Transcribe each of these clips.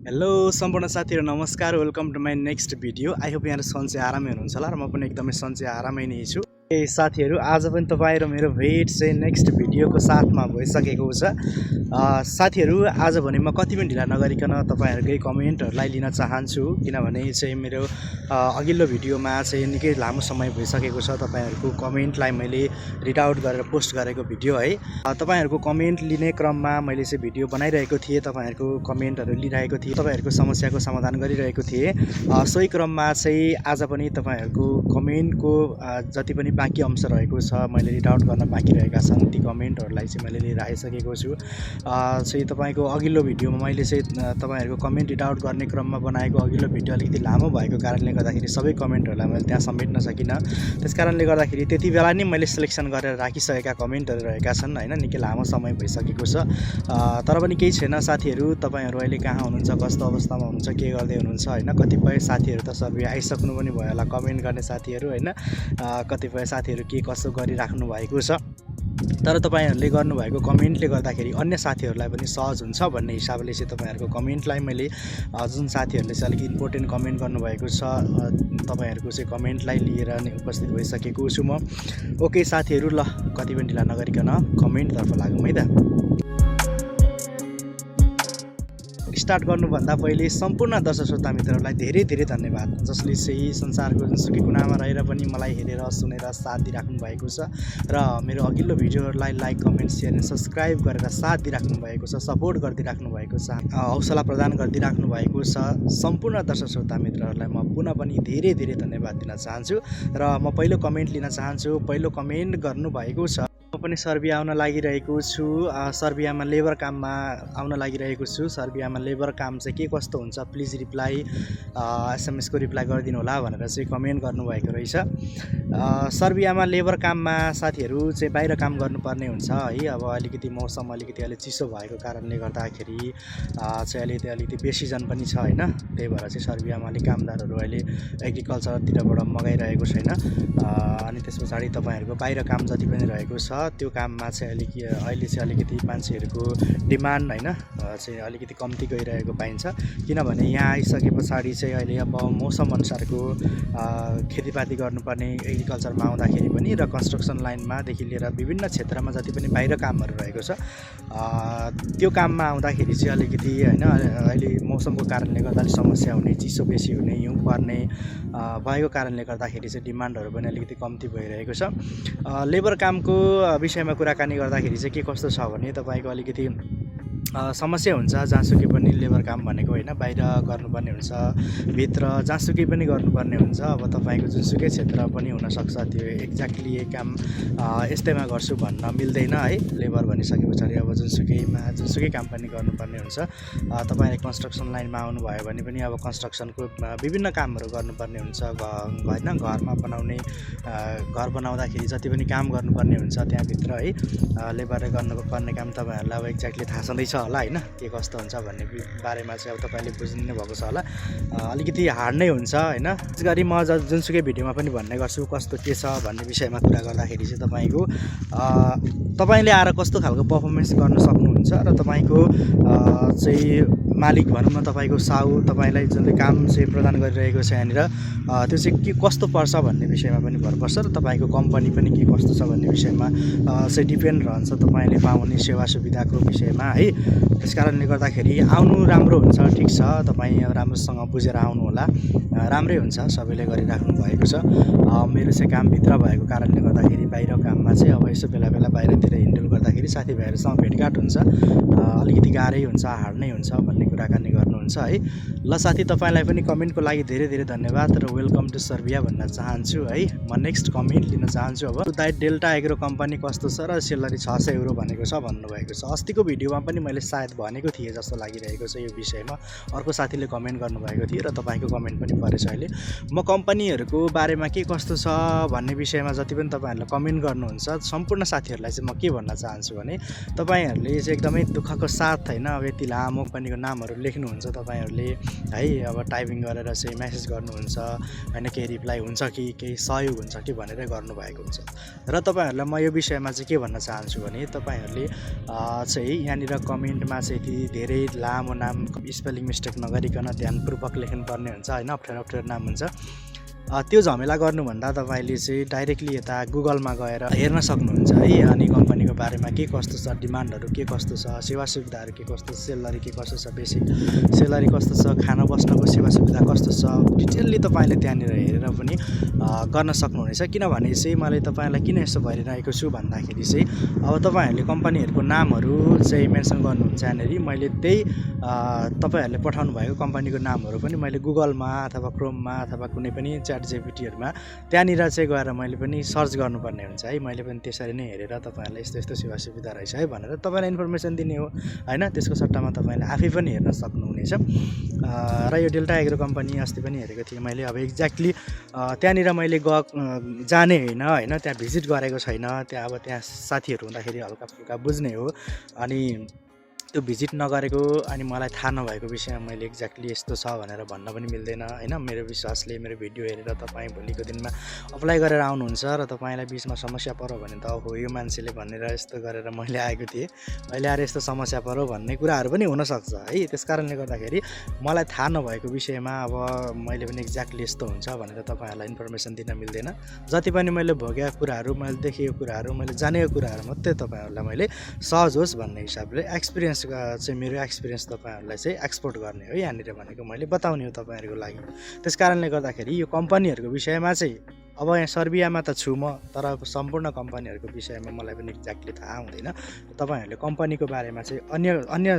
Hello सम्पूर्ण साथीहरु नमस्कार। Welcome to my next video. I hope यहाँ सन्चै आरामै हुनुहुन्छ होला र म पनि एकदमै सन्चै आरामै नै छु। साथीहरु आज पनि तपाईं र मेरो भेट चाहिँ नेक्स्ट भिडियोको साथमा भइसकेको छ। साथीहरु आज भने म कति पनि ढिला नगरिकन तपाईहरुकै कमेन्टहरुलाई लिन चाहन्छु, किनभने चाहिँ मेरो अघिल्लो भिडियोमा चाहिँ निकै लामो समय भइसकेको छ। तपाईहरुको कमेन्टलाई मैले रिड आउट गरेर पोस्ट गरेको भिडियो है। तपाईहरुको कमेन्ट लिने क्रममा मैले चाहिँ भिडियो बनाइरहेको थिएँ, तपाईहरुको कमेन्टहरु लिइरहेको थिएँ, तपाईहरुको समस्याको समाधान गरिरहेको थिएँ। सोही क्रममा चाहिँ आज पनि तपाईहरुको कमेन्टको जति पनि बाँकी अंश रहेको छ, मैले रिड आउट गर्न बाँकी रहेका छन् ती कमेन्टहरुलाई चाहिँ मैले लिएर आइसकेको छु। चाहिँ तपाईको अघिल्लो भिडियोमा मैले चाहिँ तपाईहरुको कमेन्ट रिड आउट गर्ने क्रममा बनाएको अघिल्लो भिडियो अलिकति लामो भएको कारणले गर्दाखेरि सबै कमेन्टहरुलाई मैले त्यहाँ समेट्न सकिनँ। त्यसकारणले गर्दाखेरि त्यति बेला नै मैले सिलेक्सन गरेर राखिसकेका कमेन्टहरु रहेका छन् हैन। निकै लामो समय भइसकेको छ, तर पनि केही छैन साथीहरु। तपाईहरु अहिले कहाँ हुनुहुन्छ, कस्तो अवस्थामा हुनुहुन्छ, के गर्दै हुनुहुन्छ हैन। कतिपय साथीहरु त सर्भे आइसक्नु पनि भयो होला कमेन्ट गर्ने साथीहरु हैन। कतिपय साथीहरु के कसो गरिराख्नु भएको छ, तर तपाईहरुले गर्नुभएको कमेन्टले गर्दाखेरि अन्य साथीहरुलाई पनि सहज हुन्छ भन्ने हिसाबले चाहिँ तपाईहरुको कमेन्टलाई मैले जुन साथीहरुले चाहिँ अलिक इम्पोर्टेन्ट कमेन्ट गर्नुभएको छ तपाईहरुको चाहिँ कमेन्टलाई लिएर नै उपस्थित भइसकेको छु म। ओके साथीहरु, ल कति पनि ढिला नगरिकन कमेन्टतर्फ लागौँ है त। स्टार्ट गर्नुभन्दा पहिले सम्पूर्ण दर्शक श्रोता मित्रहरूलाई धेरै धेरै धन्यवाद, जसले चाहिँ संसारको जुनसुकै कुनामा रहेर पनि मलाई हेरेर सुनेर साथ दिइराख्नु भएको छ र मेरो अघिल्लो भिडियोहरूलाई like comment share and subscribe गरेर साथ दिइराख्नु भएको छ, सपोर्ट गरिदिइराख्नु भएको छ, हौसला प्रदान गरिदिइराख्नु भएको छ। सम्पूर्ण दर्शक श्रोता मित्रहरूलाई म पुनः पनि धेरै धेरै धन्यवाद दिन चाहन्छु र म पहिलो कमेन्ट लिन चाहन्छु। पहिलो कमेन्ट गर्नुभएको छ, म पनि सर्बिया आउन लागिरहेको छु, सर्बियामा लेबर काममा आउन लागिरहेको छु। सर्बियामा लेबर काम चाहिँ के कस्तो हुन्छ प्लिज रिप्लाई एसएमएसको रिप्लाई गरिदिनु होला भनेर चाहिँ कमेन्ट गर्नुभएको रहेछ। सर्बियामा लेबर काममा साथीहरु चाहिँ बाहिर काम गर्नुपर्ने हुन्छ है। अब अलिकति मौसम अलिकति अहिले चिसो भएको कारणले गर्दाखेरि चाहिँ अलिकति बेसिजन पनि छ हैन। त्यही भएर चाहिँ सर्बियामा अलिक कामदारहरू अहिले एग्रिकल्चरतिरबाट मगाइरहेको छैन। अनि त्यस पछाडि तपाईहरुको बाहिर काम जति पनि रहेको छ त्यो काममा चाहिँ अहिले चाहिँ अलिकति मान्छेहरुको डिमान्ड हैन चाहिँ अलिकति कम्ती गइरहेको पाइन्छ। किनभने यहाँ आइसके पछाडि चाहिँ अहिले अब मौसम अनुसारको खेतीपाती गर्नुपर्ने एग्रिकल्चरमा आउँदाखेरि पनि र कन्स्ट्रक्सन लाइनमा देखि लिएर विभिन्न क्षेत्रमा जति पनि बाहिर कामहरु रहेको छ त्यो काममा आउँदाखेरि चाहिँ अलिकति हैन अहिले मौसमको कारणले गर्दा समस्या हुने, चिसो बेसी हुने, हिउँ पर्ने भएको कारणले गर्दाखेरि चाहिँ डिमान्डहरु पनि अलिकति कम्ती भइरहेको छ। लेबर कामको विषयमा कुराकानी गर्दाखेरि चाहिँ के कस्तो छ भने तपाईको अलिकति समस्या हुन्छ। जहाँसुकै पनि लेबर काम भनेको हैन बाहिर गर्नुपर्ने हुन्छ, भित्र जहाँसुकै पनि गर्नुपर्ने हुन्छ। अब तपाईको जुनसुकै क्षेत्र पनि हुन सक्छ, त्यो एक्ज्याक्टली यही काम यस्तैमा गर्छु भन्न मिल्दैन है। लेबर भनिसके पछाडि अब जुनसुकै काम पनि गर्नुपर्ने हुन्छ। तपाईले कन्स्ट्रक्सन लाइनमा आउनु भयो भने पनि अब कन्स्ट्रक्सनको विभिन्न कामहरु गर्नुपर्ने हुन्छ। हैन घरमा बनाउने, घर बनाउँदाखेरि जति पनि काम गर्नुपर्ने हुन्छ त्यहाँ भित्र है। लेबरले गर्नुपर्ने काम तपाईहरुलाई अब एक्ज्याक्टली थाहा छँदैछ होला हैन, के कस्तो हुन्छ भन्ने बारेमा चाहिँ अब तपाईले बुझ्नु भएको छ होला। अलिकति हार्ड नै हुन्छ हैन। त्यसगरी म जुनसुकै भिडियोमा पनि भन्ने गर्छु कस्तो के छ भन्ने विषयमा कुरा गर्दाखेरि चाहिँ तपाईले आएर कस्तो खालको परफर्मेन्स गर्न सक्नुहुन्छ र तपाईको चाहिँ मालिक भनौँ न, तपाईको साउ तपाईलाई जुनले काम चाहिँ प्रदान गरिरहेको छ यहाँनिर त्यो चाहिँ के कस्तो पर्छ भन्ने विषयमा पनि भर पर्छ र तपाईको कम्पनी पनि के कस्तो छ भन्ने विषयमा चाहिँ डिपेन्ड रहन्छ तपाईले पाउने सेवा सुविधाको विषयमा है। त्यसकारणले गर्दाखेरि आउनु राम्रो हुन्छ, ठिक छ, तपाई राम्रोसँग बुझेर आउनु होला, राम्रै हुन्छ, सबैले गरिराख्नु भएको छ। मेरो चाहिँ कामभित्र भएको कारणले गर्दाखेरि बाहिर काममा चाहिँ अब यसो बेला बेला बाहिरतिर हिन्डल गर्दाखेरि साथीभाइहरूसँग भेटघाट हुन्छ, अलिकति गाह्रै हुन्छ, हार्ड नै हुन्छ भन्ने कुराकानी गर्नुहुन्छ है। ल साथी, तपाईलाई पनि कमेन्टको लागि धेरै धेरै धन्यवाद र वेलकम टु सर्बिया भन्न चाहन्छु है। म नेक्स्ट कमेन्ट लिन चाहन्छु। अब दाइ डेल्टा एग्रो कम्पनी कस्तो छ र सेलरी 600 युरो भनेको छ भन्नुभएको छ। अस्तिको भिडियोमा पनि मैले सायद भनेको थिएँ जस्तो लागिरहेको छ यो विषयमा। अर्को साथीले कमेन्ट गर्नुभएको थियो र तपाईको कमेन्ट पनि परेछ अहिले। म कम्पनीहरुको बारेमा के कस्तो छ भन्ने विषयमा जति पनि तपाईहरुले कमेन्ट गर्नुहुन्छ सम्पूर्ण साथीहरुलाई चाहिँ म के भन्न चाहन्छु भने तपाईहरुले चाहिँ एकदमै दुःखको साथ हैन अब यति लामो कम्पनीको नाम नामहरू लेख्नुहुन्छ तपाईँहरूले है, अब टाइपिङ गरेर चाहिँ मेसेज गर्नुहुन्छ होइन, केही रिप्लाई हुन्छ कि केही सहयोग हुन्छ कि भनेर गर्नुभएको हुन्छ। र तपाईँहरूलाई म यो विषयमा चाहिँ के भन्न चाहन्छु भने तपाईँहरूले चाहिँ यहाँनिर कमेन्टमा चाहिँ यति धेरै लामो नाम स्पेलिङ मिस्टेक नगरिकन ध्यानपूर्वक लेख्नुपर्ने हुन्छ होइन, अप्ठ्यारो नाम हुन्छ। त्यो झमेला गर्नुभन्दा तपाईँले चाहिँ डाइरेक्टली यता गुगलमा गएर हेर्न सक्नुहुन्छ है, अनि कम्पनीको बारेमा के कस्तो छ, डिमान्डहरू के कस्तो छ, सेवा सुविधाहरू के कस्तो छ, सेलरी के कस्तो छ, बेसिक सेलरी कस्तो छ, खाना बस्नको सेवा सुविधा कस्तो छ, डिटेलली तपाईँले त्यहाँनिर हेरेर पनि गर्न सक्नुहुनेछ। किनभने चाहिँ मैले तपाईँलाई किन यस्तो भइरहेको छु भन्दाखेरि चाहिँ अब तपाईँहरूले कम्पनीहरूको नामहरू चाहिँ मेन्सन गर्नुहुन्छ यहाँनिर, मैले त्यही तपाईँहरूले पठाउनु भएको कम्पनीको नामहरू पनि मैले गुगलमा अथवा क्रोममा अथवा कुनै पनि ChatGPTहरूमा त्यहाँनिर चाहिँ गएर मैले पनि सर्च गर्नुपर्ने हुन्छ है। मैले पनि त्यसरी नै हेरेर तपाईँहरूलाई यस्तो यस्तो सेवा सुविधा रहेछ है भनेर तपाईँलाई इन्फर्मेसन दिने हो होइन। त्यसको सट्टामा तपाईँले आफै पनि हेर्न सक्नुहुनेछ। र यो डेल्टा एग्रो कम्पनी अस्ति पनि हेरेको थिएँ मैले। अब एक्ज्याक्टली त्यहाँनिर मैले जाने होइन, त्यहाँ भिजिट गरेको छैन। अब त्यहाँ साथीहरू हुँदाखेरि हल्का फुल्का बुझ्ने हो। अनि त्यो भिजिट नगरेको अनि मलाई थाहा नभएको विषयमा मैले एक्ज्याक्टली यस्तो छ भनेर भन्न पनि मिल्दैन होइन। मेरो विश्वासले मेरो भिडियो हेरेर तपाईँ भोलिको दिनमा अप्लाई गरेर आउनुहुन्छ र तपाईँलाई बिचमा समस्या पऱ्यो भने त हो यो मान्छेले भनेर यस्तो गरेर मैले आएको थिएँ, अहिले आएर यस्तो समस्या पऱ्यो भन्ने कुराहरू पनि हुनसक्छ है। त्यस कारणले गर्दाखेरि मलाई थाहा नभएको विषयमा अब मैले पनि एक्ज्याक्टली यस्तो हुन्छ भनेर तपाईँहरूलाई इन्फर्मेसन दिन मिल्दैन। जति पनि मैले भोगेका कुराहरू, मैले देखेको कुराहरू, मैले जानेको कुराहरू मात्रै तपाईँहरूलाई मैले सहज होस् भन्ने हिसाबले एक्सपिरियन्स चाहिँ मेरो एक्सपिरियन्स तपाईँहरूलाई चाहिँ एक्सपोर्ट गर्ने हो यहाँनिर भनेको मैले बताउने हो तपाईँहरूको लागि। त्यस कारणले गर्दाखेरि यो कम्पनीहरूको विषयमा चाहिँ अब यहाँ सर्बियामा त छु म, तर सम्पूर्ण कम्पनीहरूको विषयमा मलाई पनि एक्ज्याक्टली थाहा हुँदैन। तपाईँहरूले कम्पनीको बारेमा चाहिँ अन्य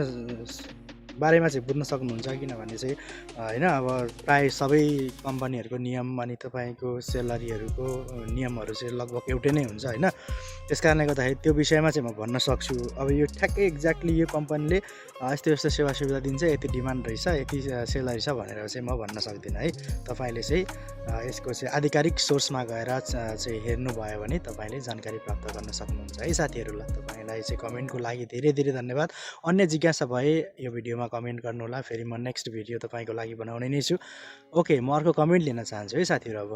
बारेमा चाहिँ बुझ्न सक्नुहुन्छ। किनभने चाहिँ होइन अब प्राय सबै कम्पनीहरूको नियम अनि तपाईँको सेलरीहरूको नियमहरू चाहिँ लगभग एउटै नै हुन्छ होइन। त्यस कारणले गर्दाखेरि त्यो विषयमा चाहिँ म भन्न सक्छु। अब यो ठ्याक्कै एक्ज्याक्टली यो कम्पनीले यस्तो यस्तो सेवा सुविधा दिन्छ, यति डिमान्ड रहेछ, यति सेलरी छ भनेर चाहिँ म भन्न सक्दिनँ है। तपाईँले चाहिँ यसको चाहिँ आधिकारिक सोर्समा गएर चाहिँ हेर्नुभयो भने तपाईँले जानकारी प्राप्त गर्न सक्नुहुन्छ है साथीहरू। ल तपाईँलाई चाहिँ कमेन्टको लागि धेरै धेरै धन्यवाद। अन्य जिज्ञासा भए यो भिडियोमा कमेन्ट गर्नुहोला, फेरि म नेक्स्ट भिडियो तपाईँको लागि बनाउने नै छु। ओके, म अर्को कमेन्ट लिन चाहन्छु है साथीहरू। अब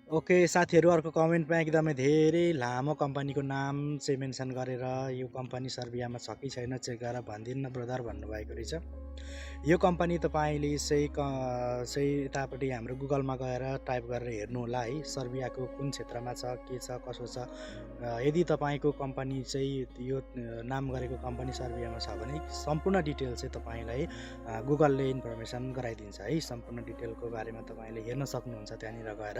ओके साथीहरू, अर्को कमेन्टमा एकदमै धेरै लामो कम्पनीको नाम चाहिँ मेन्सन गरेर यो कम्पनी सर्बियामा छ कि छैन चेक गरेर भनिदिनु ब्रदर भन्नुभएको रहेछ। यो कम्पनी तपाईँले चाहिँ यतापट्टि हाम्रो गुगलमा गएर टाइप गरेर हेर्नु होला है, सर्बियाको कुन क्षेत्रमा छ, के छ, कसो छ। यदि तपाईँको कम्पनी चाहिँ यो नाम गरेको कम्पनी सर्बियामा छ भने सम्पूर्ण डिटेल चाहिँ तपाईँलाई गुगलले इन्फर्मेसन गराइदिन्छ है। सम्पूर्ण डिटेलको बारेमा तपाईँले हेर्न सक्नुहुन्छ त्यहाँनिर गएर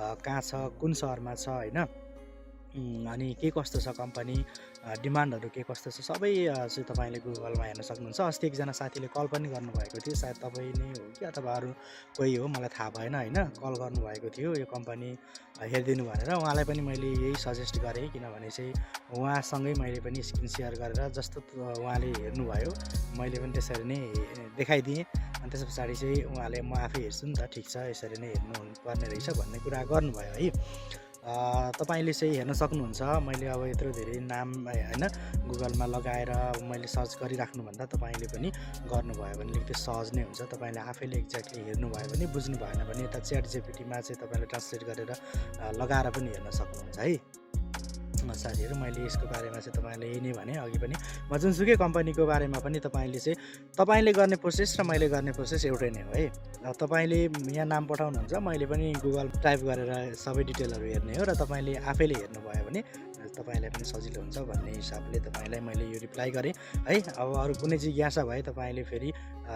कहाँ छ, कुन सहरमा छ होइन, अनि के कस्तो छ कम्पनी, डिमान्डहरू के कस्तो छ, सबै चाहिँ तपाईँले गुगलमा हेर्न सक्नुहुन्छ। अस्ति एकजना साथीले कल पनि गर्नुभएको थियो, सायद तपाईँ नै हो कि अथवा अरू कोही हो मलाई थाहा भएन होइन। कल गर्नुभएको थियो यो कम्पनी हेरिदिनु भनेर। उहाँलाई पनि मैले यही सजेस्ट गरेँ, किनभने चाहिँ उहाँसँगै मैले पनि स्क्रिन सेयर गरेर जस्तो उहाँले हेर्नुभयो मैले पनि त्यसरी नै देखाइदिएँ। अनि त्यस पछाडि चाहिँ उहाँले म आफै हेर्छु नि त, ठिक छ यसरी नै हेर्नुपर्ने रहेछ भन्ने कुरा गर्नुभयो है। तपाईँले चाहिँ हेर्न सक्नुहुन्छ। मैले अब यत्रो धेरै नाम होइन गुगलमा लगाएर मैले सर्च गरिराख्नुभन्दा तपाईँले पनि गर्नुभयो भने त्यो सहज नै हुन्छ। तपाईँले आफैले एक्ज्याक्टली हेर्नुभयो भने, बुझ्नु भएन भने यता ChatGPTमा चाहिँ तपाईँले ट्रान्सलेट गरेर लगाएर पनि हेर्न सक्नुहुन्छ है साथीहरू। मैले यसको बारेमा चाहिँ तपाईँले यही नै भने अघि पनि, म जुनसुकै कम्पनीको बारेमा पनि तपाईँले गर्ने प्रोसेस र मैले गर्ने प्रोसेस एउटै नै हो है। तपाईँले यहाँ नाम पठाउनुहुन्छ, मैले पनि गुगल टाइप गरेर सबै डिटेलहरू हेर्ने हो र तपाईँले आफैले हेर्नुभयो भने तपाईँलाई पनि सजिलो हुन्छ भन्ने हिसाबले तपाईँलाई मैले यो रिप्लाई गरेँ है। अब अरू कुनै जिज्ञासा भए तपाईँले फेरि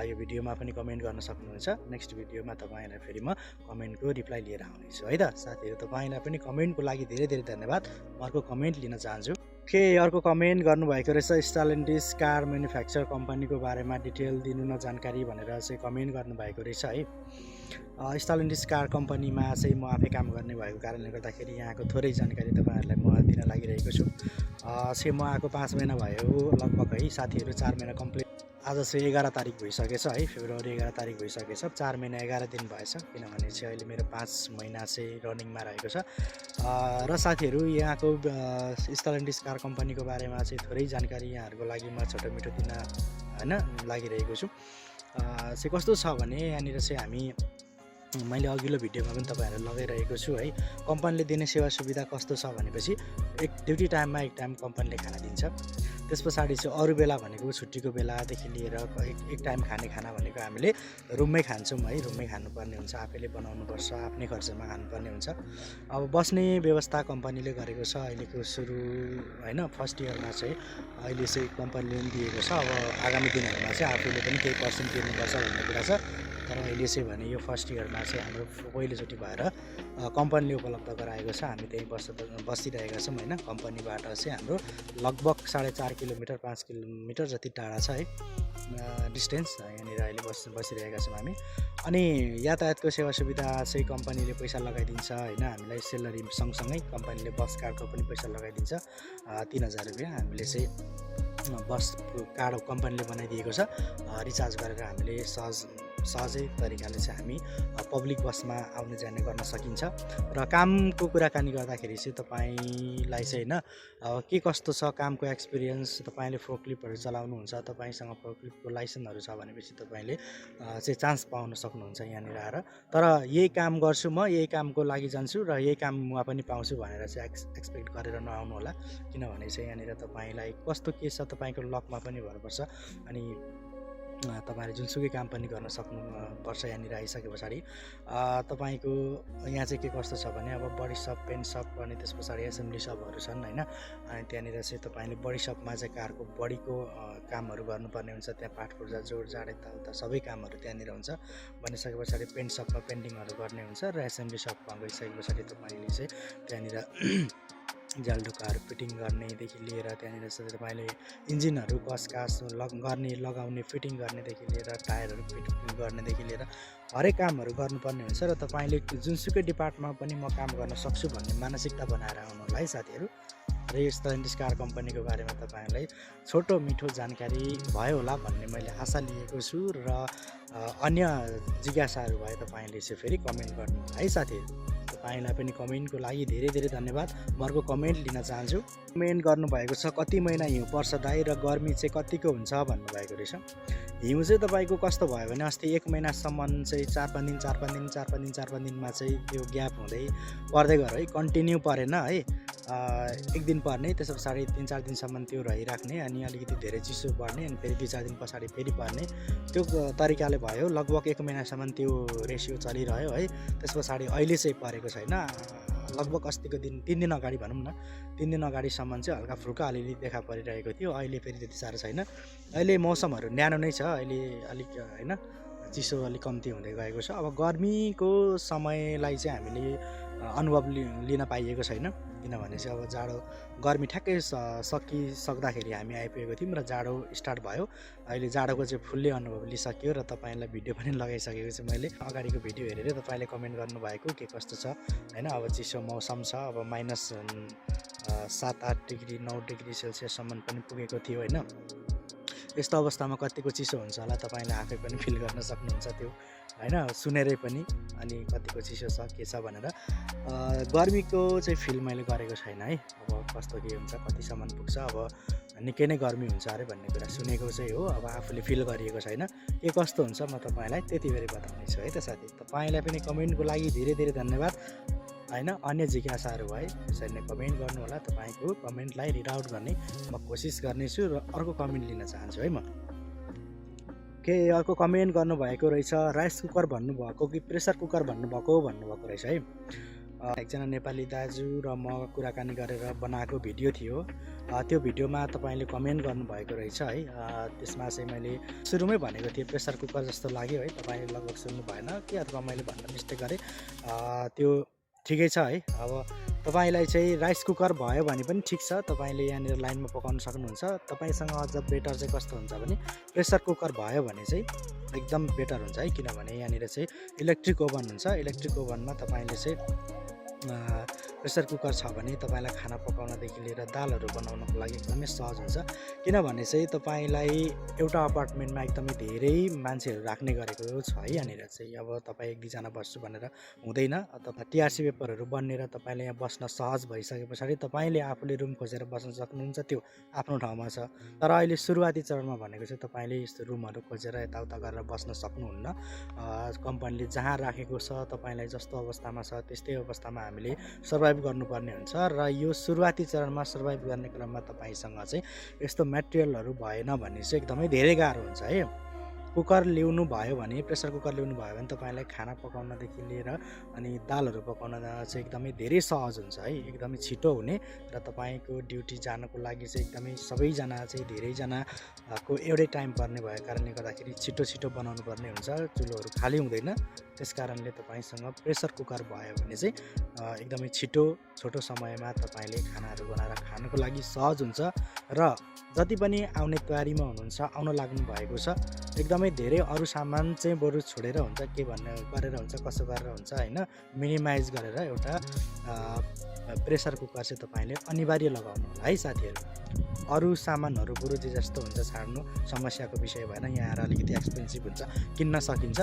यो भिडियोमा पनि कमेन्ट गर्न सक्नुहुन्छ। नेक्स्ट भिडियोमा तपाईँलाई फेरि म कमेन्टको रिप्लाई लिएर आउनेछु है त साथीहरू। तपाईँलाई पनि कमेन्टको लागि धेरै धेरै धन्यवाद। म अर्को कमेन्ट लिन चाहन्छु। के अर्को कमेन्ट गर्नुभएको रहेछ, स्टालेन्टिस कार म्यानुफ्याक्चर कम्पनीको बारेमा डिटेल दिनु न जानकारी भनेर चाहिँ कमेन्ट गर्नुभएको रहेछ है। स्टालेन्टिस कार कम्पनीमा चाहिँ म आफै काम गर्ने भएको कारणले गर्दाखेरि यहाँको थोरै जानकारी तपाईँहरूलाई म दिन लागिरहेको छु। चाहिँ म आएको 5 महिना भयो लगभग है साथीहरू, 4 महिना कम्प्लिट। आज चाहिँ 11 तारिक भइसकेछ है, फेब्रुअरी 11 तारिक भइसकेछ। 4 महिना 11 दिन भएछ, किनभने चाहिँ अहिले मेरो 5 महिना चाहिँ रनिङमा रहेको छ। र साथीहरू यहाँको स्टालेन्टिस कार कम्पनीको बारेमा चाहिँ थोरै जानकारी यहाँहरूको लागि म छोटो मिठो दिन हैन लागिरहेको छु। चाहिँ कस्तो छ भने यहाँनिर चाहिँ हामी मैले अघिल्लो भिडियोमा पनि तपाईँहरूलाई लगाइरहेको छु है। कम्पनीले दिने सेवा सुविधा कस्तो छ भनेपछि एक ड्युटी टाइममा एक टाइम कम्पनीले खाना दिन्छ। त्यस पछाडि चाहिँ अरू बेला भनेको छुट्टीको बेलादेखि लिएर एक टाइम खाने खाना भनेको हामीले रुममै खान्छौँ है। रुममै खानुपर्ने हुन्छ, आफैले बनाउनुपर्छ, आफ्नै खर्चमा खानुपर्ने हुन्छ। अब बस्ने व्यवस्था कम्पनीले गरेको छ अहिलेको सुरु हैन फर्स्ट इयरमा चाहिँ अहिले चाहिँ कम्पनीले पनि दिएको छ। अब आगामी दिनहरूमा चाहिँ आफूले पनि केही पर्सेन्ट तिर्नुपर्छ भन्ने कुरा छ। तर अहिले चाहिँ भने यो फर्स्ट इयरमा चाहिँ हाम्रो पहिलोचोटि भएर कम्पनीले उपलब्ध गराएको छ। हामी त्यही बसिरहेका छौँ हैन। कम्पनीबाट चाहिँ हाम्रो लगभग 4.5 किलोमिटर 5 किलोमिटर जति टाढा छ है डिस्टेन्स। यहाँनिर अहिले बसिरहेका छौँ हामी। अनि यातायातको सेवा सुविधा चाहिँ कम्पनीले पैसा लगाइदिन्छ हैन। हामीलाई सेलरी सँगसँगै कम्पनीले बस कार्डको पनि पैसा लगाइदिन्छ 3000 रुपियाँ। हामीले चाहिँ बस कार्ड कम्पनीले बनाइदिएको छ। रिचार्ज गरेर हामीले सहजै तरिकाले चाहिँ हामी पब्लिक बसमा आउने जाने गर्न सकिन्छ। र कामको कुराकानी गर्दाखेरि चाहिँ तपाईँलाई चाहिँ हैन के कस्तो छ कामको एक्सपिरियन्स, तपाईँले फोर्कलिफ्टहरू चलाउनुहुन्छ, तपाईँसँग फोर्कलिफ्टको लाइसेन्सहरू छ भनेपछि तपाईँले चाहिँ चान्स पाउन सक्नुहुन्छ यहाँनिर आएर। तर यही काम गर्छु म, यही कामको लागि जान्छु र यही काम म पनि पाउँछु भनेर चाहिँ एक्सपेक्ट गरेर नआउनु होला। किनभने चाहिँ यहाँनिर तपाईँलाई कस्तो के छ तपाईँको लकमा पनि भर पर्छ। अनि तपाईँले जुनसुकै काम पनि गर्न सक्नुपर्छ यहाँनिर आइसके पछाडि। तपाईँको यहाँ चाहिँ के कस्तो छ भने अब बडी सप, पेन्ट सप अनि त्यस पछाडि एसेम्ब्ली सपहरू छन् हैन। अनि त्यहाँनिर चाहिँ तपाईँले बडी सपमा चाहिँ कारको बडीको कामहरू गर्नुपर्ने हुन्छ। त्यहाँ पाटपुर्जा जोडजाड यताउता सबै कामहरू त्यहाँनिर हुन्छ। भनिसके पछाडि पेन्ट सपमा पेन्टिङहरू गर्ने हुन्छ र एसेम्ब्ली सपमा गइसके पछाडि तपाईँले चाहिँ त्यहाँनिर झ्यालढुक्काहरू फिटिङ गर्नेदेखि लिएर त्यहाँनिर चाहिँ तपाईँले इन्जिनहरू कसकास लगाउने फिटिङ गर्नेदेखि लिएर टायरहरू फिटिङ गर्नेदेखि लिएर हरेक कामहरू गर्नुपर्ने हुन्छ। र तपाईँले जुनसुकै डिपार्टमा पनि म काम गर्न सक्छु भन्ने मानसिकता बनाएर आउनु होला है साथीहरू। र यो स्टेनलेस कार कम्पनीको बारेमा तपाईँहरूलाई छोटो मिठो जानकारी भयो होला भन्ने मैले आशा लिएको छु। र अन्य जिज्ञासाहरू भए तपाईँले चाहिँ फेरि कमेन्ट गर्नु है साथीहरू। तपाईँलाई पनि कमेन्टको लागि धेरै धेरै धन्यवाद। म अर्को कमेन्ट लिन चाहन्छु। कमेन्ट गर्नुभएको छ कति महिना हिउँ पर्छ दाइ र गर्मी चाहिँ कतिको हुन्छ भन्नुभएको रहेछ। हिउँ चाहिँ तपाईँको कस्तो भयो भने अस्ति 1 महिनासम्म चाहिँ 4-5 दिनमा चाहिँ त्यो ग्याप हुँदै पर्दै गयो है। कन्टिन्यू परेन है। एक दिन पर्ने, त्यस पछाडि 3-4 दिनसम्म त्यो रहिराख्ने, अनि अलिकति धेरै चिसो बढ्ने, अनि फेरि 2-4 दिन पछाडि फेरि पर्ने, त्यो तरिकाले भयो। लगभग 1 महिनासम्म त्यो रेसियो चलिरह्यो है। त्यस पछाडि अहिले चाहिँ परेको छैन। लगभग अस्तिको दिन 3 दिन अगाडि भनौँ न, 3 दिन अगाडिसम्म चाहिँ हल्का फुल्का अलिअलि देखा परिरहेको थियो। अहिले फेरि त्यति साह्रो छैन। अहिले मौसमहरू न्यानो नै छ। अहिले अलिक हैन चिसो अलिक कम्ती हुँदै गएको छ। अब गर्मीको समयलाई चाहिँ हामीले अनुभव लिन पाइएको छैन। किनभने चाहिँ अब जाडो गर्मी ठ्याक्कै सकिसक्दाखेरि हामी आइपुगेको थियौँ र जाडो स्टार्ट भयो। अहिले जाडोको चाहिँ फुल्ली अनुभव लिइसक्यो र तपाईँलाई भिडियो पनि लगाइसकेको छु मैले। अगाडिको भिडियो हेरेर तपाईँले कमेन्ट गर्नुभएको के कस्तो छ हैन। अब चिसो मौसम छ। अब -7-8 डिग्री 9 डिग्री सेल्सियससम्म पनि पुगेको थियो हैन। यस्तो अवस्थामा कतिको चिसो हुन्छ होला तपाईँले आफै पनि फिल गर्न सक्नुहुन्छ त्यो हैन, सुनेरै पनि। अनि कतिको चिसो छ के छ भनेर गर्मीको चाहिँ फिल मैले गरेको छैन है। अब कस्तो के हुन्छ, कतिसम्म पुग्छ, अब निकै नै गर्मी हुन्छ अरे भन्ने कुरा सुनेको चाहिँ हो। अब आफूले फिल गरिएको छैन। के कस्तो हुन्छ म तपाईँलाई त्यति बेरै बताउने छु है त साथी। तपाईँलाई पनि कमेन्टको लागि धेरै धेरै धन्यवाद हैन। अन्य जिज्ञासाहरू भए त्यसरी नै कमेन्ट गर्नु होला। तपाईँको कमेन्टलाई रिड आउट गर्ने म कोसिस गर्नेछु र अर्को कमेन्ट लिन चाहन्छु है म। के अर्को कमेन्ट गर्नुभएको रहेछ, राइस कुकर भन्नुभएको कि प्रेसर कुकर भन्नुभएको रहेछ है। एकजना नेपाली दाजु र म कुराकानी गरेर बनाएको भिडियो थियो। त्यो भिडियोमा तपाईँले कमेन्ट गर्नुभएको रहेछ है। त्यसमा चाहिँ मैले सुरुमै भनेको थिएँ प्रेसर कुकर जस्तो लाग्यो है। तपाईँले लगभग सुन्नु भएन कि अथवा मैले भन्न मिस्टेक गरेँ। त्यो ठिकै छ है। अब तपाईँलाई चाहिँ राइस कुकर भयो भने पनि ठिक छ। तपाईँले यहाँनिर लाइनमा पकाउन सक्नुहुन्छ। तपाईँसँग अझ बेटर चाहिँ कस्तो हुन्छ भने प्रेसर कुकर भयो भने चाहिँ एकदम बेटर हुन्छ है। किनभने यहाँनिर चाहिँ इलेक्ट्रिक ओभन हुन्छ। इलेक्ट्रिक ओभनमा तपाईँले चाहिँ प्रेसर कुकर छ भने तपाईँलाई खाना पकाउनदेखि लिएर दालहरू बनाउनको लागि एकदमै सहज हुन्छ। किनभने चाहिँ तपाईँलाई एउटा अपार्टमेन्टमा एकदमै धेरै मान्छेहरू राख्ने गरेको छ है। यहाँनिर चाहिँ अब तपाईँ 1-2 जना बस्छु भनेर हुँदैन। तपाईँ टिआरसी पेपरहरू बनेर तपाईँले यहाँ बस्न सहज भइसके पछाडि तपाईँले आफूले रुम खोजेर बस्न सक्नुहुन्छ, त्यो आफ्नो ठाउँमा छ। तर अहिले सुरुवाती चरणमा भनेको चाहिँ तपाईँले यस्तो रुमहरू खोजेर यताउता गरेर बस्न सक्नुहुन्न। कम्पनीले जहाँ राखेको छ तपाईँलाई जस्तो अवस्थामा छ त्यस्तै अवस्थामा हामीले सर्भाइभ गर्नुपर्ने हुन्छ। र यो सुरुवाती चरणमा सर्भाइभ गर्ने क्रममा तपाईँसँग चाहिँ यस्तो मेटेरियलहरू भएन भने चाहिँ एकदमै धेरै गाह्रो हुन्छ है। कुकर ल्याउनु भयो भने, प्रेसर कुकर ल्याउनु भयो भने तपाईँलाई खाना पकाउनदेखि लिएर अनि दालहरू पकाउन चाहिँ एकदमै धेरै सहज हुन्छ है, एकदमै छिटो हुने। र तपाईँको ड्युटी जानको लागि चाहिँ एकदमै सबैजना चाहिँ धेरैजनाको एउटै टाइम पर्ने भएको कारणले गर्दाखेरि छिटो छिटो बनाउनु पर्ने हुन्छ, चुलोहरू खाली हुँदैन। त्यस कारणले तपाईँसँग प्रेसर कुकर भयो भने चाहिँ एकदमै छोटो समयमा तपाईँले खानाहरू बनाएर खानको लागि सहज हुन्छ। र जति पनि आउने तयारीमा हुनुहुन्छ, आउन लाग्नु भएको छ, एकदमै धेरै अरू सामान चाहिँ बरु छोडेर हुन्छ, के भन्ने गरेर हुन्छ, कसो गरेर हुन्छ होइन, मिनिमाइज गरेर एउटा प्रेसर कुकर चाहिँ तपाईँले अनिवार्य लगाउनु होला है साथीहरू। अरू सामानहरू बरु जे जस्तो हुन्छ छाड्नु, समस्याको विषय भएन। यहाँ आएर अलिकति एक्सपेन्सिभ हुन्छ, किन्न सकिन्छ,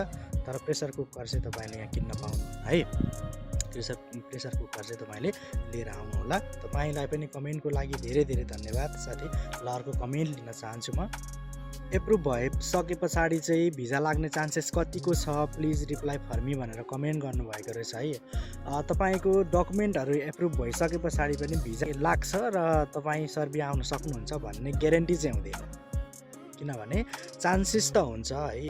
तर प्रेसर कुकर चाहिँ तपाईँले यहाँ किन्न पाउनु है। प्रेसर कुकर चाहिँ तपाईँले लिएर आउनु होला। तपाईँलाई पनि कमेन्टको लागि धेरै धेरै धन्यवाद साथी। ल अर्को कमेन्ट लिन चाहन्छु म। एप्रुभ भइसके पछाडि चाहिँ भिजा लाग्ने चान्सेस कतिको छ, प्लिज रिप्लाई फर मी भनेर कमेन्ट गर्नुभएको रहेछ है। तपाईँको डकुमेन्टहरू एप्रुभ भइसके पछाडि पनि भिजा लाग्छ र तपाईँ सर्बिया आउन सक्नुहुन्छ भन्ने ग्यारेन्टी चाहिँ हुँदैन। किनभने चान्सेस त हुन्छ है,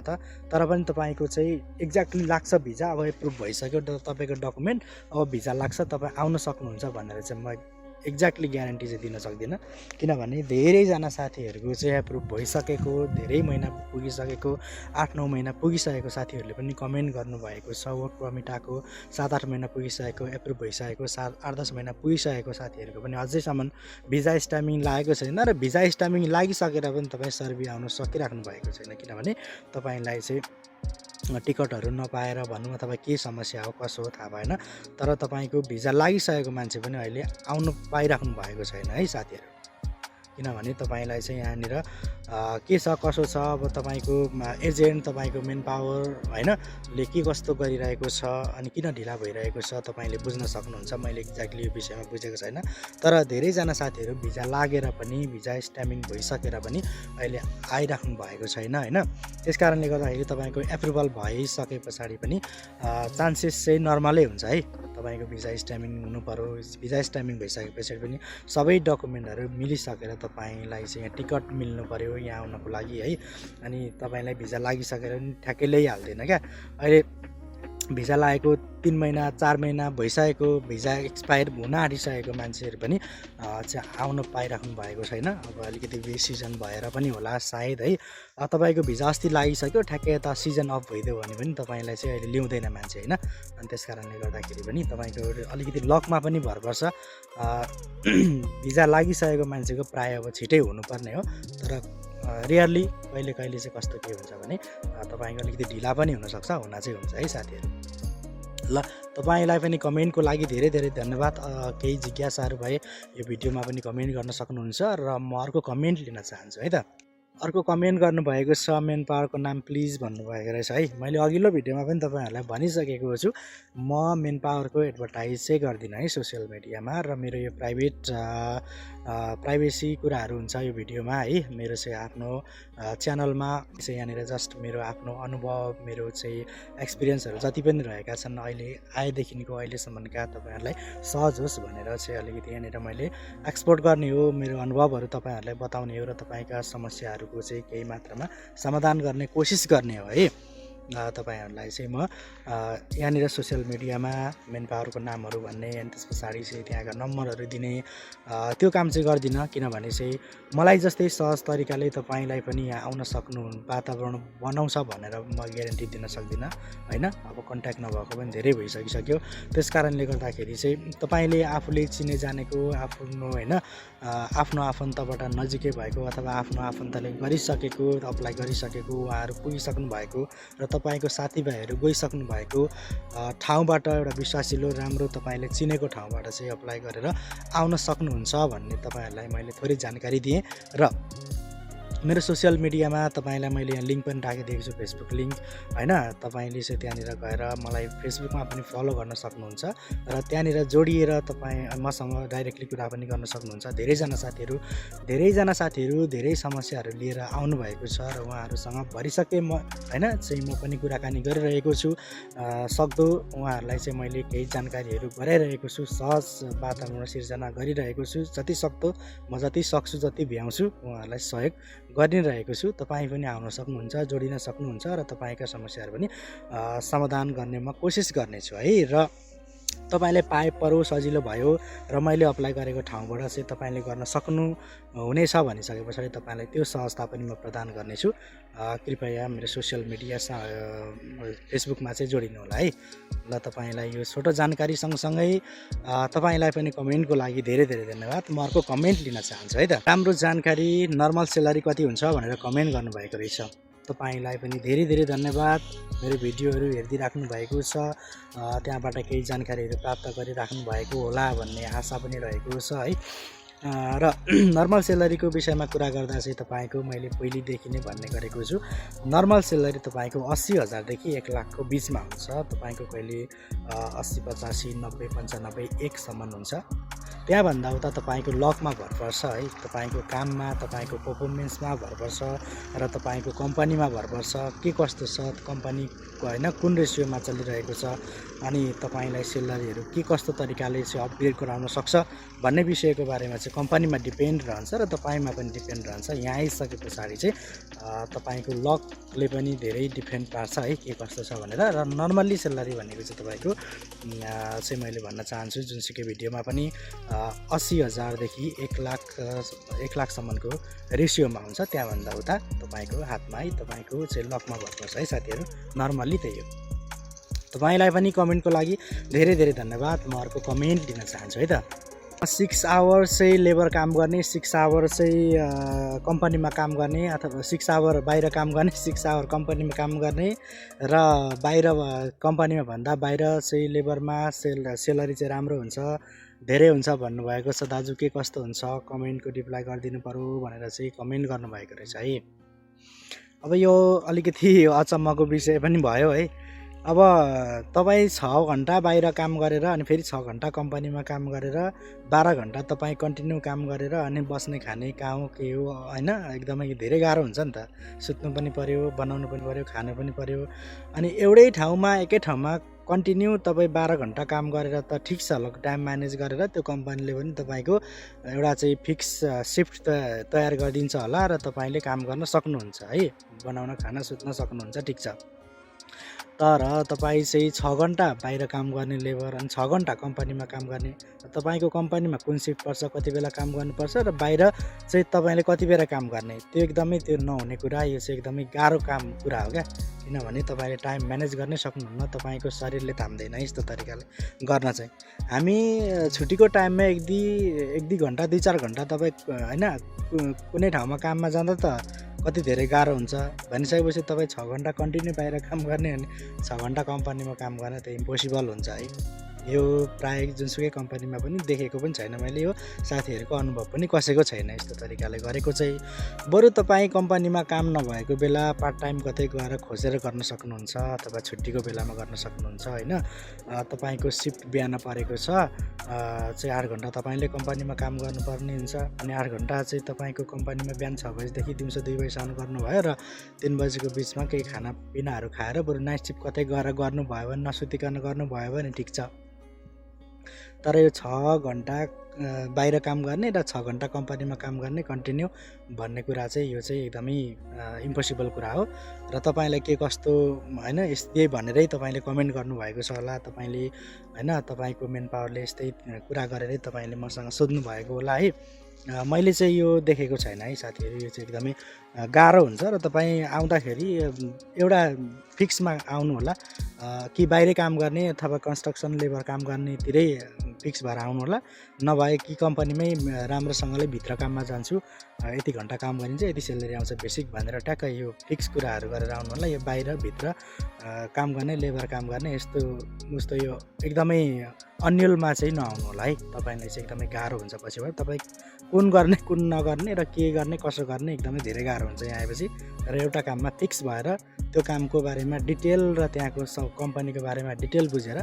तर पनि तपाईँको चाहिँ एक्ज्याक्टली लाग्छ भिजा। अब एप्रुभ भइसक्यो तपाईँको डकुमेन्ट, अब भिजा लाग्छ, तपाईँ आउन सक्नुहुन्छ भनेर चाहिँ म एक्ज्याक्टली ग्यारेन्टी चाहिँ दिन सक्दिनँ। किनभने धेरैजना साथीहरूको चाहिँ एप्रुभ भइसकेको, धेरै महिना पुगिसकेको, 8-9 महिना पुगिसकेको साथीहरूले पनि कमेन्ट गर्नुभएको छ। वर्क पर्मिट आएको 7-8 महिना पुगिसकेको, एप्रुभ भइसकेको 7-8-10 महिना पुगिसकेको साथीहरूको पनि अझैसम्म भिजा स्ट्याम्पिङ लागेको छैन। र भिजा स्ट्याम्पिङ लागिसकेर पनि तपाईँ सर्बिया आउन सकिराख्नु भएको छैन। किनभने तपाईँलाई चाहिँ टिकटहरू नपाएर भनौँ अथवा के समस्या हो कसो हो थाहा भएन, तर तपाईँको भिजा लागिसकेको मान्छे पनि अहिले आउनु पाइराख्नु भएको छैन है साथीहरू। किनभने तपाईँलाई चाहिँ यहाँनिर के छ कसो छ, अब तपाईँको एजेन्ट, तपाईँको मेन पावर होइन ले के कस्तो गरिरहेको छ अनि किन ढिला भइरहेको छ तपाईँले बुझ्न सक्नुहुन्छ। मैले एक्ज्याक्टली यो विषयमा बुझेको छैन, तर धेरैजना साथीहरू भिजा लागेर पनि, भिजा स्ट्याम्पिङ भइसकेर पनि अहिले आइराख्नु भएको छैन होइन। त्यस कारणले गर्दाखेरि तपाईँको एप्रुभल भइसके पछाडि पनि चान्सेस चाहिँ नर्मलै हुन्छ है। तपाईँको भिजा स्ट्याम्पिङ हुनु पर्यो, भिजा स्ट्याम्पिङ भइसके पछाडि पनि सबै डकुमेन्टहरू मिलिसकेर तपाईँलाई चाहिँ यहाँ टिकट मिल्नु पर्यो यहाँ आउनको लागि है। अनि तपाईँलाई भिजा लागिसकेर पनि ठ्याक्कै ल्याइहाल्दैन क्या। अहिले भिजा लागेको 3 महिना 4 महिना भइसकेको, भिजा एक्सपायर हुन आँटिसकेको मान्छेहरू पनि चाहिँ आउन पाइराख्नु भएको छैन। अब अलिकति सिजन भएर पनि होला सायद है। तपाईँको भिजा अस्ति लागिसक्यो, ठ्याक्कै यता सिजन अफ भइदियो भने पनि तपाईँलाई चाहिँ अहिले ल्याउँदैन मान्छे होइन। अनि त्यस कारणले गर्दाखेरि पनि तपाईँको अलिकति लकमा पनि भर पर्छ। भिजा लागिसकेको मान्छेको प्रायः अब छिटै हुनुपर्ने हो, तर रेयरली कहिले कहिले चाहिँ कस्तो के हुन्छ भने तपाईँको अलिकति ढिला पनि हुनसक्छ, हुन चाहिँ हुन्छ है साथीहरू। ल तपाईँलाई पनि कमेन्टको लागि धेरै धेरै धन्यवाद। केही जिज्ञासाहरू भए यो भिडियोमा पनि कमेन्ट गर्न सक्नुहुन्छ र म अर्को कमेन्ट लिन चाहन्छु है त। अर्को कमेन्ट गर्नुभएको छ, मेन पावरको नाम प्लिज भन्नुभएको रहेछ है। मैले अघिल्लो भिडियोमा पनि तपाईँहरूलाई भनिसकेको छु, म मेन पावरको एडभर्टाइज चाहिँ गर्दिनँ है सोसियल मिडियामा। र मेरो यो प्राइभेसी कुराहरू हुन्छ यो भिडियोमा है। मेरो चाहिँ आफ्नो च्यानलमा चाहिँ यहाँनिर जस्ट मेरो आफ्नो अनुभव, मेरो चाहिँ एक्सपिरियन्सहरू जति पनि रहेका छन् अहिले आएदेखिको अहिलेसम्मका तपाईँहरूलाई सहज होस् भनेर चाहिँ अलिकति यहाँनिर मैले एक्सपोर्ट गर्ने हो, मेरो अनुभवहरू तपाईँहरूलाई बताउने हो र तपाईँका समस्याहरूको चाहिँ केही मात्रामा समाधान गर्ने कोसिस गर्ने हो है। तपाईँहरूलाई चाहिँ म यहाँनिर सोसियल मिडियामा मेन पावरको नामहरू भन्ने अनि त्यस पछाडि चाहिँ त्यहाँका नम्बरहरू दिने त्यो काम चाहिँ गर्दिनँ। किनभने चाहिँ मलाई जस्तै सहज तरिकाले तपाईँलाई पनि यहाँ आउन सक्नु वातावरण बनाउँछ भनेर म ग्यारेन्टी दिन सक्दिनँ होइन। अब कन्ट्याक्ट नभएको पनि धेरै भइसकिसक्यो। त्यस कारणले गर्दाखेरि चाहिँ तपाईँले आफूले चिने जानेको आफ्नो होइन आफ्नो आफन्तबाट नजिकै भएको अथवा आफ्नो आफन्तले गरिसकेको, अप्लाई गरिसकेको, उहाँहरू पुगिसक्नु भएको र तपाईँको साथीभाइहरू गइसक्नु भएको ठाउँबाट एउटा विश्वासिलो राम्रो तपाईँले चिनेको ठाउँबाट चाहिँ अप्लाई गरेर आउन सक्नुहुन्छ भन्ने तपाईँहरूलाई मैले थोरै जानकारी दिएँ। र मेरो सोसियल मिडियामा तपाईँलाई मैले यहाँ लिङ्क पनि राखिदिएको छु, फेसबुक लिङ्क होइन। तपाईँले चाहिँ त्यहाँनिर गएर मलाई फेसबुकमा पनि फलो गर्न सक्नुहुन्छ र त्यहाँनिर जोडिएर तपाईँ मसँग डाइरेक्टली कुरा पनि गर्न सक्नुहुन्छ। धेरैजना साथीहरू धेरै समस्याहरू लिएर आउनुभएको छ र उहाँहरूसँग भरिसके म होइन चाहिँ म पनि कुराकानी गरिरहेको छु। सक्दो उहाँहरूलाई चाहिँ मैले केही जानकारीहरू गराइरहेको छु, सहज वातावरण सिर्जना गरिरहेको छु। जति सक्दो म जति सक्छु जति भ्याउँछु उहाँहरूलाई सहयोग गरिरहेको छु। तपाईँ पनि आउन सक्नुहुन्छ, जोडिन सक्नुहुन्छ र तपाईँका समस्याहरू पनि समाधान गर्ने म कोसिस गर्नेछु है। र तपाईँले पाए परो सजिलो भयो र मैले अप्लाई गरेको ठाउँबाट चाहिँ तपाईँले गर्न सक्नु हुनेछ भनिसके पछाडि तपाईँलाई त्यो सहजता पनि म प्रदान गर्नेछु। कृपया मेरो सोसियल मिडिया फेसबुकमा चाहिँ जोडिनु होला है। ल तपाईँलाई यो छोटो जानकारी सँगसँगै तपाईँलाई पनि कमेन्टको लागि धेरै धन्यवाद। म अर्को कमेन्ट लिन चाहन्छु है त। राम्रो जानकारी, नर्मल सेलरी कति हुन्छ भनेर कमेन्ट गर्नुभएको रहेछ। तपाईँलाई पनि धेरै धन्यवाद। मेरो भिडियोहरू हेरिदिइराख्नु भएको छ, त्यहाँबाट केही जानकारीहरू प्राप्त गरिराख्नु भएको होला भन्ने आशा पनि रहेको छ है। र नर्मल सेलरीको विषयमा कुरा गर्दा चाहिँ तपाईँको मैले पहिलेदेखि नै भन्ने गरेको छु, नर्मल सेलरी तपाईँको 80,000 देखि 1 लाखको बिचमा हुन्छ। तपाईँको कहिले 80, 85, 90, 95, 1 सम्म हुन्छ। त्यहाँभन्दा उता तपाईँको लकमा भर पर्छ है, तपाईँको काममा, तपाईँको पर्फर्मेन्समा भर पर्छ र तपाईँको कम्पनीमा भर पर्छ। के कस्तो छ कम्पनीको होइन, कुन रेसियोमा चलिरहेको छ, अनि तपाईँलाई सेलरीहरू के कस्तो तरिकाले चाहिँ अपग्रेड गराउन सक्छ भन्ने विषयको बारेमा चाहिँ कम्पनीमा डिपेन्ड रहन्छ र तपाईँमा पनि डिपेन्ड रहन्छ। यहाँ आइसके पछाडि चाहिँ तपाईँको लकले पनि धेरै डिपेन्ड पार्छ है के कस्तो छ भनेर। र नर्मल्ली सेलरी भनेको चाहिँ तपाईँको चाहिँ मैले भन्न चाहन्छु जुनसुकै भिडियोमा पनि 80,000 देखि 1 लाखसम्मको रेसियोमा हुन्छ। त्यहाँभन्दा उता तपाईँको हातमा है, तपाईँको चाहिँ लकमा भर पर्छ है साथीहरू। नर्मल्ली त्यही हो। तपाईँलाई पनि कमेन्टको लागि धेरै धन्यवाद। म अर्को कमेन्ट दिन चाहन्छु है त। 6 आवर चाहिँ लेबर काम गर्ने, 6 आवर चाहिँ कम्पनीमा काम गर्ने, अथवा 6 आवर बाहिर काम गर्ने, 6 आवर कम्पनीमा काम गर्ने र बाहिर कम्पनीमा भन्दा बाहिर चाहिँ लेबरमा सेलरी चाहिँ राम्रो हुन्छ, धेरै हुन्छ भन्नुभएको छ। दाजु के कस्तो हुन्छ कमेन्टको रिप्लाई गरिदिनु पर्यो भनेर चाहिँ कमेन्ट गर्नुभएको रहेछ है। अब यो अलिकति अचम्मको विषय पनि भयो है। अब तपाईँ 6 घन्टा बाहिर काम गरेर अनि फेरि 6 घन्टा कम्पनीमा काम गरेर 12 घन्टा तपाईँ कन्टिन्यू काम गरेर अनि बस्ने खाने कहाँ के हो होइन, एकदमै धेरै गाह्रो हुन्छ नि त। सुत्नु पनि पर्यो, बनाउनु पनि पर्यो, खानु पनि पर्यो। अनि एउटै ठाउँमा एकै ठाउँमा कन्टिन्यू तपाईँ 12 घन्टा काम गरेर त ठिक छ, टाइम म्यानेज गरेर त्यो कम्पनीले पनि तपाईँको एउटा चाहिँ फिक्स सिफ्ट तयार गरिदिन्छ होला र तपाईँले काम गर्न सक्नुहुन्छ है, बनाउन खाना सुत्न सक्नुहुन्छ, ठिक छ। तर तपाईँ चाहिँ 6 घन्टा बाहिर काम गर्ने लेबर अनि 6 घन्टा कम्पनीमा काम गर्ने, तपाईँको कम्पनीमा कुन सिफ्ट पर्छ, कति बेला काम गर्नुपर्छ र बाहिर चाहिँ तपाईँले कति बेला काम गर्ने, त्यो एकदमै त्यो नहुने कुरा। यो चाहिँ एकदमै गाह्रो काम कुरा हो क्या। किनभने तपाईँले टाइम म्यानेज गर्नै सक्नुहुन्न, तपाईँको शरीरले थाम्दैन यस्तो तरिकाले गर्न चाहिँ। हामी छुट्टीको टाइममा 1-2 घन्टा 2-4 घन्टा तपाईँ होइन कुनै ठाउँमा काममा जाँदा त कति धेरै गाह्रो हुन्छ भनिसकेपछि तपाईँ 6 घन्टा कन्टिन्यू बाहिर काम गर्ने अनि 6 घन्टा कम्पनीमा काम गर्न त इम्पोसिबल हुन्छ है। यो प्रायः जुनसुकै कम्पनीमा पनि देखेको पनि छैन मैले, यो साथीहरूको अनुभव पनि कसैको छैन यस्तो तरिकाले गरेको चाहिँ। बरु तपाईँ कम्पनीमा काम नभएको बेला पार्ट टाइम कतै गएर खोजेर गर्न सक्नुहुन्छ, अथवा छुट्टीको बेलामा गर्न सक्नुहुन्छ होइन। तपाईँको सिफ्ट बिहान परेको छ चाहिँ 8 घन्टा तपाईँले कम्पनीमा काम गर्नुपर्ने हुन्छ, अनि 8 घन्टा चाहिँ तपाईँको कम्पनीमा बिहान 6 बजीदेखि दिउँसो 2 बजीसम्म गर्नुभयो र 3 बजीको बिचमा केही खानापिनाहरू खाएर बरु नाइट सिफ्ट कतै गएर गर्नुभयो भने, नसुतिकन गर्नुभयो भने ठिक छ। तर यो 6 घन्टा बाहिर काम गर्ने र 6 घन्टा कम्पनीमा काम गर्ने कन्टिन्यू भन्ने कुरा चाहिँ यो चाहिँ एकदमै इम्पोसिबल कुरा हो। र तपाईँलाई के कस्तो होइन यस्तै भनेरै तपाईँले कमेन्ट गर्नुभएको छ होला, तपाईँले होइन तपाईँको मेन पावरले यस्तै कुरा गरेरै तपाईँले मसँग सोध्नु भएको होला है। मैले चाहिँ यो देखेको छैन है साथीहरू। यो चाहिँ एकदमै गाह्रो हुन्छ र तपाईँ आउँदाखेरि एउटा फिक्समा आउनु होला कि बाहिरै काम गर्ने अथवा कन्स्ट्रक्सन लेबर काम गर्नेतिरै फिक्स भएर आउनु होला। नभए कि कम्पनीमै राम्रोसँगले भित्र काममा जान्छु, यति घन्टा काम गरिन्छ, यति सेलेरी आउँछ बेसिक भनेर ट्याक्क यो फिक्स कुराहरू गरेर आउनु होला। यो बाहिर भित्र काम गर्ने, लेबर काम गर्ने यस्तो उस्तो यो एकदमै अन्यलमा चाहिँ नआउनु होला है। तपाईँलाई चाहिँ एकदमै गाह्रो हुन्छ पछि भयो। तपाईँ कुन गर्ने कुन नगर्ने र के गर्ने कसो गर्ने एकदमै धेरै गाह्रो हुन्छ यहाँ आएपछि। र एउटा काममा फिक्स भएर त्यो कामको बारेमा डिटेल र त्यहाँको कम्पनीको बारेमा डिटेल बुझेर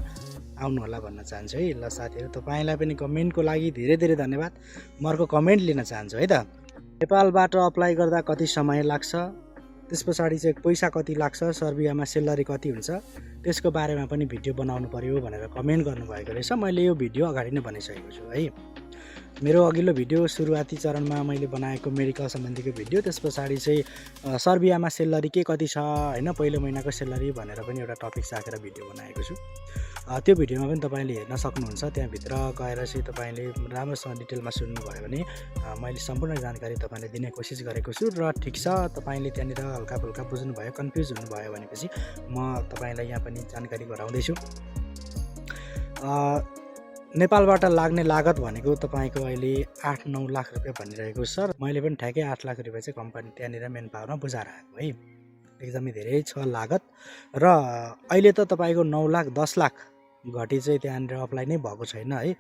आउनु होला भन्न चाहन्छु है। ल साथीहरू, तपाईँलाई पनि कमेन्टको लागि धेरै धेरै धन्यवाद। म अर्को कमेन्ट लिन चाहन्छु है त। नेपालबाट अप्लाई गर्दा कति समय लाग्छ, त्यस पछाडि चाहिँ पैसा कति लाग्छ, सर्बियामा सेलरी कति हुन्छ, त्यसको बारेमा पनि भिडियो बनाउनु पर्यो भनेर कमेन्ट गर्नुभएको रहेछ। मैले यो भिडियो अगाडि नै बनाइसकेको छु है। मेरो अघिल्लो भिडियो सुरुवाती चरणमा मैले बनाएको मेडिकल सम्बन्धीको भिडियो, त्यस पछाडि चाहिँ सर्बियामा सेलरी के कति छ होइन, पहिलो महिनाको सेलरी भनेर पनि एउटा टपिक राखेर भिडियो बनाएको छु। त्यो भिडियोमा पनि तपाईँले हेर्न सक्नुहुन्छ। त्यहाँभित्र गएर चाहिँ तपाईँले राम्रोसँग डिटेलमा सुन्नुभयो भने मैले सम्पूर्ण जानकारी तपाईँलाई दिने कोसिस गरेको छु। र ठिक छ, तपाईँले त्यहाँनिर हल्का फुल्का बुझ्नुभयो, कन्फ्युज हुनुभयो भनेपछि म तपाईँलाई यहाँ पनि जानकारी गराउँदैछु। नेपालबाट लाग्ने लागत भनेको तपाईँको अहिले 8-9 लाख रुपियाँ भनिरहेको छ। मैले पनि ठ्याक्कै 8 लाख रुपियाँ चाहिँ कम्पनी त्यहाँनिर मेन पावरमा बुझाएर आएको है। एकदमै धेरै छ लागत। र अहिले त तपाईँको 9 लाख 10 लाख घटी चाहिँ त्यहाँनिर अप्लाई नै भएको छैन है।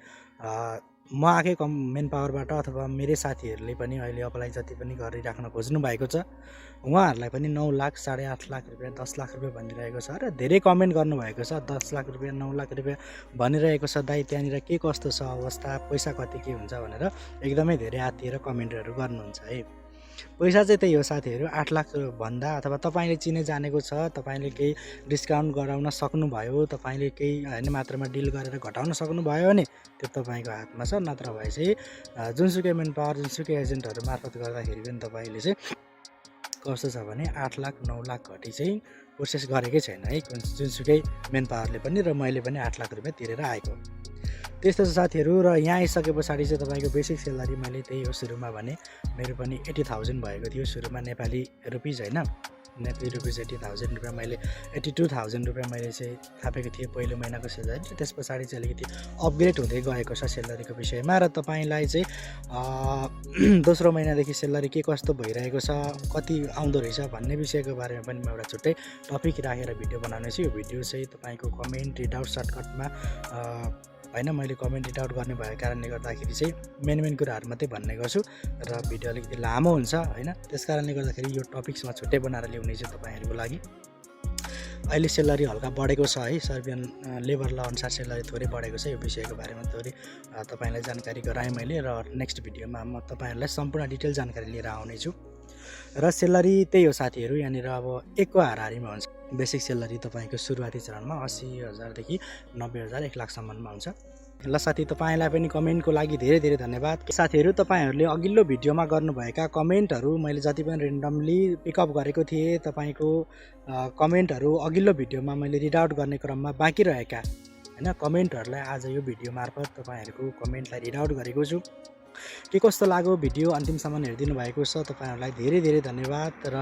म आएकै मेन पावरबाट अथवा मेरै साथीहरूले पनि अहिले अप्लाई जति पनि गरिराख्न खोज्नु भएको छ, उहाँहरूलाई पनि 9 लाख 8.5 लाख रुपियाँ 10 लाख रुपियाँ भनिरहेको छ। र धेरै कमेन्ट गर्नुभएको छ 10 लाख रुपियाँ 9 लाख रुपियाँ भनिरहेको छ। दाइ त्यहाँनिर के कस्तो छ अवस्था, पैसा कति के हुन्छ भनेर एकदमै धेरै आत्तिएर कमेन्टहरू गर्नुहुन्छ है। पैसा चाहिँ त्यही हो साथीहरू, 8 लाख भन्दा अथवा तपाईँले चिने जानेको छ, तपाईँले केही डिस्काउन्ट गराउन सक्नुभयो, तपाईँले केही होइन मात्रामा डिल गरेर घटाउन सक्नुभयो भने त्यो तपाईँको हातमा छ। नत्र भए चाहिँ जुनसुकै मेन पावर जुनसुकै एजेन्टहरू मार्फत गर्दाखेरि पनि तपाईँले चाहिँ कस्तो छ भने 8 लाख 9 लाख घटी चाहिँ प्रोसेस गरेकै छैन है जुनसुकै मेन पावरले पनि। र मैले पनि 8 लाख रुपियाँ तिरेर आएको त्यस्तो छ साथीहरू। र यहाँ आइसके पछाडि चाहिँ तपाईँको बेसिक सेलरी मैले त्यही हो, सुरुमा भने मेरो पनि 80,000 भएको थियो सुरुमा नेपाली रुपिज होइन, नेपाली रुपिज 80,000 रुपियाँ मैले 82,000 रुपियाँ मैले चाहिँ थापेको थिएँ पहिलो महिनाको सेलरी। त्यस पछाडि चाहिँ अलिकति अपग्रेड हुँदै गएको छ सेलरीको विषयमा। र तपाईँलाई चाहिँ दोस्रो महिनादेखि सेलरी के कस्तो भइरहेको छ, कति आउँदो रहेछ भन्ने विषयको बारेमा पनि म एउटा छुट्टै टपिक राखेर भिडियो बनाउने छु। यो भिडियो चाहिँ तपाईँको कमेन्ट रिड आउट सर्टकटमा होइन, मैले कमेन्ट रिड आउट गर्ने भएको कारणले गर्दाखेरि चाहिँ मेन कुराहरू मात्रै भन्ने गर्छु र भिडियो अलिकति लामो हुन्छ होइन। त्यस कारणले गर्दाखेरि यो टपिक्समा छुट्टै बनाएर ल्याउने चाहिँ तपाईँहरूको लागि। अहिले सेलरी हल्का बढेको छ है, सर्बियन लेबर ल अनुसार सेलरी थोरै बढेको छ। यो विषयको बारेमा थोरै तपाईँलाई जानकारी गराएँ मैले र नेक्स्ट भिडियोमा म तपाईँहरूलाई सम्पूर्ण डिटेल जानकारी लिएर आउनेछु। र सेलरी त्यही हो साथीहरू, यहाँनिर अब 1 को हाराहारीमा हुन्छ। बेसिक सेलरी तपाईँको सुरुवाती चरणमा 80,000 देखि 90,000 1 लाखसम्ममा हुन्छ। ल साथी, तपाईँलाई पनि कमेन्टको लागि धेरै धेरै धन्यवाद। साथीहरू, तपाईँहरूले अघिल्लो भिडियोमा गर्नुभएका कमेन्टहरू मैले जति पनि रेन्डमली पिकअप गरेको थिएँ, तपाईँको कमेन्टहरू अघिल्लो भिडियोमा मैले रिड आउट गर्ने क्रममा बाँकी रहेका होइन कमेन्टहरूलाई आज यो भिडियो मार्फत तपाईँहरूको कमेन्टलाई रिड आउट गरेको छु। के कस्तो लाग्यो भिडियो अन्तिमसम्म हेरिदिनु भएको छ, तपाईँहरूलाई धेरै धेरै धन्यवाद। र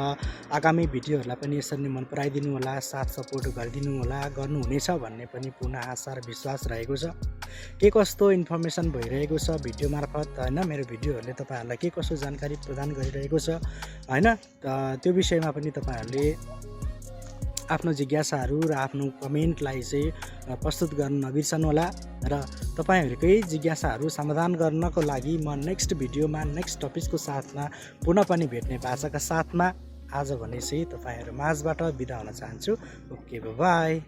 आगामी भिडियोहरूलाई पनि यसरी नै मन पराइदिनु होला, साथ सपोर्ट गरिदिनु होला, गर्नुहुनेछ भन्ने पनि पूर्ण आशा र विश्वास रहेको छ। के कस्तो इन्फर्मेसन भइरहेको छ भिडियो मार्फत होइन, मेरो भिडियोहरूले तपाईँहरूलाई के कस्तो जानकारी प्रदान गरिरहेको छ होइन, त्यो विषयमा पनि तपाईँहरूले आफ्नो जिज्ञासाहरू र आफ्नो कमेन्टलाई चाहिँ प्रस्तुत गर्न नबिर्सनुहोला। र तपाईँहरूकै जिज्ञासाहरू समाधान गर्नको लागि म नेक्स्ट भिडियोमा नेक्स्ट टपिकको साथमा पुनः पनि भेट्ने भाषाका साथमा आज भने चाहिँ तपाईँहरू माझबाट बिदा हुन चाहन्छु। Okay, by.